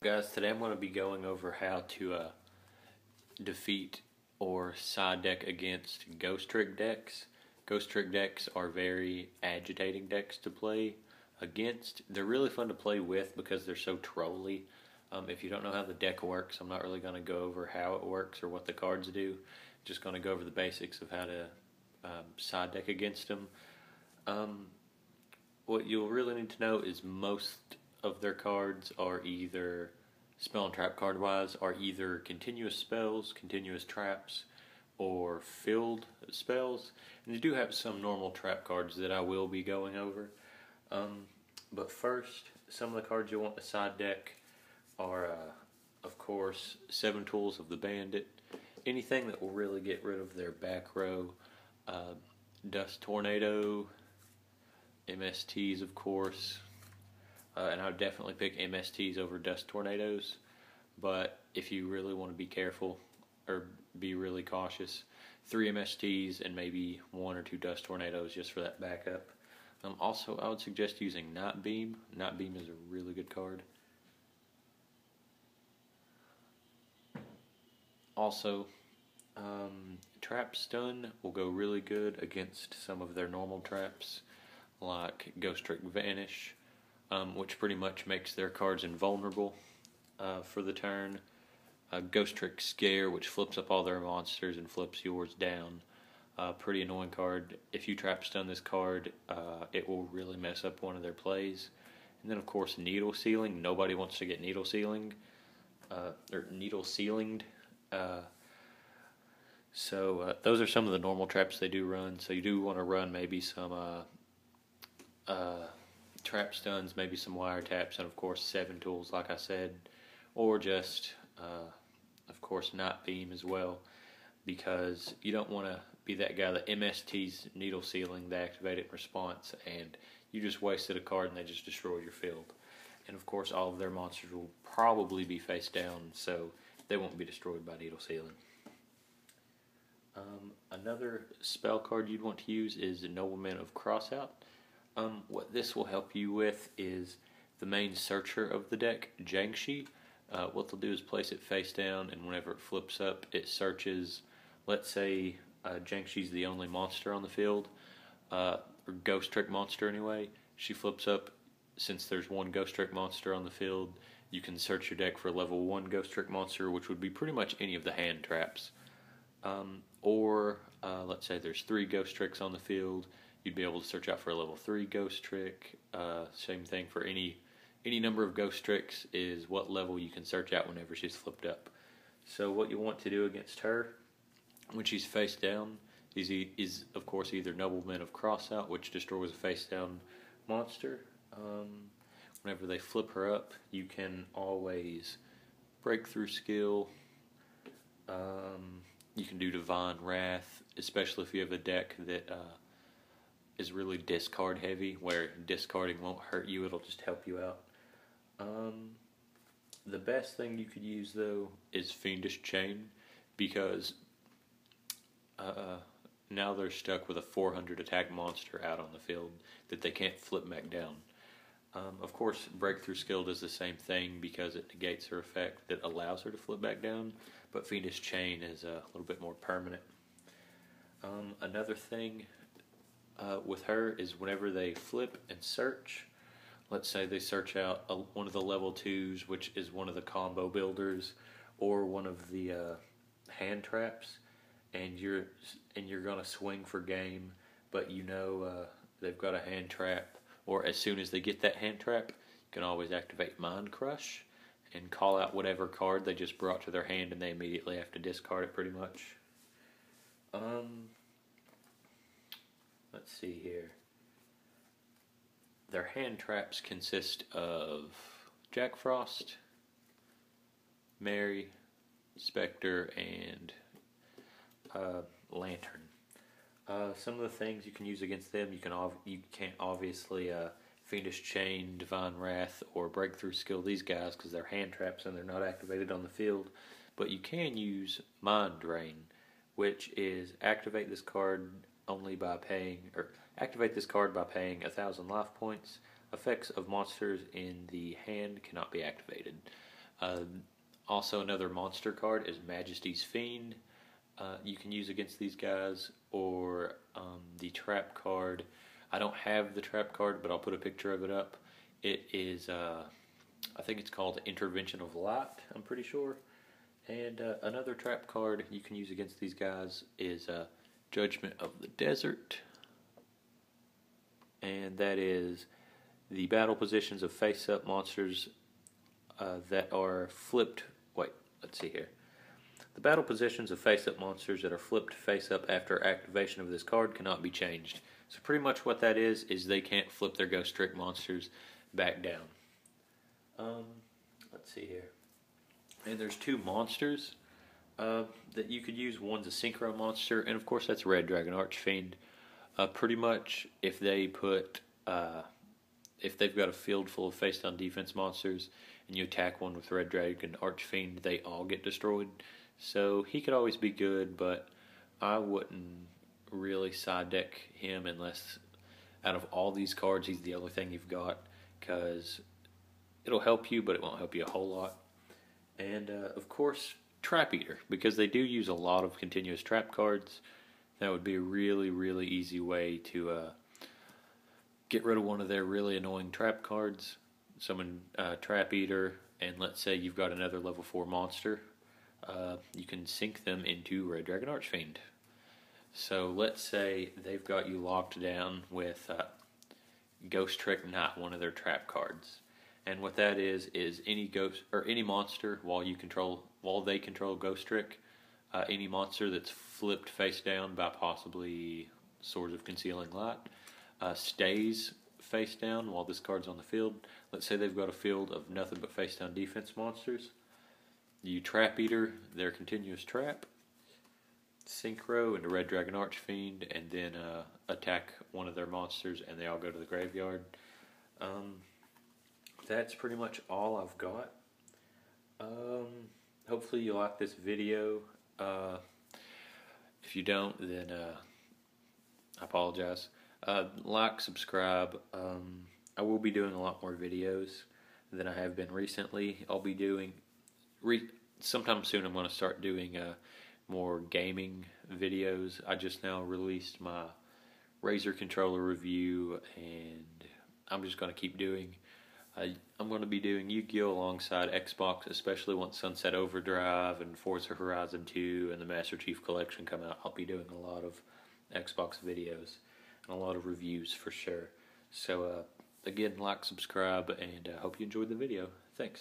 Guys, today I'm going to be going over how to defeat or side deck against Ghostrick decks. Ghostrick decks are very agitating decks to play against. They're really fun to play with because they're so trolly. If you don't know how the deck works, I'm not really going to go over how it works or what the cards do. I'm just going to go over the basics of how to side deck against them. What you'll really need to know is most of their cards are either, spell and trap card wise, are either continuous spells, continuous traps, or filled spells. And they do have some normal trap cards that I will be going over. But first, some of the cards you'll want to side deck are, of course, 7 Tools of the Bandit. Anything that will really get rid of their back row. Dust Tornado, MSTs, of course. And I would definitely pick MSTs over Dust Tornadoes. But if you really want to be careful or be really cautious, 3 MSTs and maybe 1 or 2 Dust Tornadoes just for that backup. Also, I would suggest using Night Beam. Night Beam is a really good card. Also, Trap Stun will go really good against some of their normal traps, like Ghostrick Vanish, which pretty much makes their cards invulnerable for the turn. Ghostrick Scare, which flips up all their monsters and flips yours down. Pretty annoying card. If you trap stun this card, it will really mess up one of their plays. And then, of course, Needle Sealing. Nobody wants to get Needle Sealing or Needle Sealinged. So those are some of the normal traps they do run. So you do want to run maybe some trap stuns, maybe some wiretaps, and of course 7 Tools, like I said, or just of course Night Beam as well, because you don't want to be that guy that MST's Needle Sealing, they activate it in response, and you just wasted a card and they just destroy your field. And of course all of their monsters will probably be face down, so they won't be destroyed by Needle Sealing. Another spell card you'd want to use is Nobleman of Crossout. What this will help you with is the main searcher of the deck, Jiangshi. What they'll do is place it face down, and whenever it flips up, it searches. Let's say Jiangshi's the only monster on the field, or Ghostrick monster anyway. She flips up. Since there's one Ghostrick monster on the field, you can search your deck for a level 1 Ghostrick monster, which would be pretty much any of the hand traps. Or let's say there's 3 Ghostricks on the field, you'd be able to search out for a level 3 Ghostrick. Same thing for any number of Ghostricks is what level you can search out whenever she's flipped up. So what you want to do against her when she's face down is of course either Nobleman of Crossout, which destroys a face down monster. Whenever they flip her up, you can always Breakthrough Skill. You can do Divine Wrath, especially if you have a deck that is really discard heavy, where discarding won't hurt you, it'll just help you out. The best thing you could use though is Fiendish Chain, because now they're stuck with a 400 attack monster out on the field that they can't flip back down. Of course, Breakthrough Skill does the same thing because it negates her effect that allows her to flip back down, but Fiendish Chain is a little bit more permanent. Another thing with her is whenever they flip and search, let's say they search out one of the level 2s, which is one of the combo builders, or one of the hand traps, and you're gonna swing for game, but you know they've got a hand trap, or as soon as they get that hand trap, you can always activate Mind Crush and call out whatever card they just brought to their hand, and they immediately have to discard it pretty much. Let's see here. Their hand traps consist of Jack Frost, Mary, Spectre, and Lantern. Some of the things you can use against them, you can't obviously Fiendish Chain, Divine Wrath, or Breakthrough Skill these guys because they're hand traps and they're not activated on the field. But you can use Mind Drain, which is activate this card by paying 1,000 life points. Effects of monsters in the hand cannot be activated. Uh, Also, another monster card is Majesty's Fiend. You can use against these guys, or the trap card. I don't have the trap card, but I'll put a picture of it up. It is, I think it's called Intervention of Light, I'm pretty sure. And another trap card you can use against these guys is Judgment of the Desert. And that is the battle positions of face-up monsters that are flipped. Wait, let's see here. The battle positions of face-up monsters that are flipped face-up after activation of this card cannot be changed. So pretty much what that is they can't flip their Ghostricks monsters back down. Let's see here. And there's two monsters that you could use. One's a Synchro monster, and of course that's Red Dragon Archfiend. Pretty much if they put, if they've got a field full of face-down defense monsters, and you attack one with Red Dragon Archfiend, they all get destroyed. So he could always be good, but I wouldn't really side deck him unless out of all these cards he's the only thing you've got, because it'll help you, but it won't help you a whole lot. And of course, Trap Eater, because they do use a lot of continuous trap cards. That would be a really, really easy way to get rid of one of their really annoying trap cards. Summon Trap Eater, and let's say you've got another level 4 monster. You can sync them into Red Dragon Archfiend. So let's say they've got you locked down with Ghostricks Knight, one of their trap cards. And what that is any ghost or any monster while they control Ghostricks, any monster that's flipped face down by possibly Swords of Concealing Light, stays face down while this card's on the field. Let's say they've got a field of nothing but face down defense monsters. You Trap Eater their continuous trap, Synchro into Red Dragon Archfiend, and then attack one of their monsters, and they all go to the graveyard. That's pretty much all I've got. Hopefully you like this video. If you don't, then I apologize. Like, subscribe. I will be doing a lot more videos than I have been recently. I'll be doing sometime soon. I'm going to start doing more gaming videos. I just now released my Razer controller review, and I'm just going to keep doing. I'm going to be doing Yu-Gi-Oh! Alongside Xbox, especially once Sunset Overdrive and Forza Horizon 2 and the Master Chief Collection come out. I'll be doing a lot of Xbox videos and a lot of reviews for sure. So again, like, subscribe, and hope you enjoyed the video. Thanks.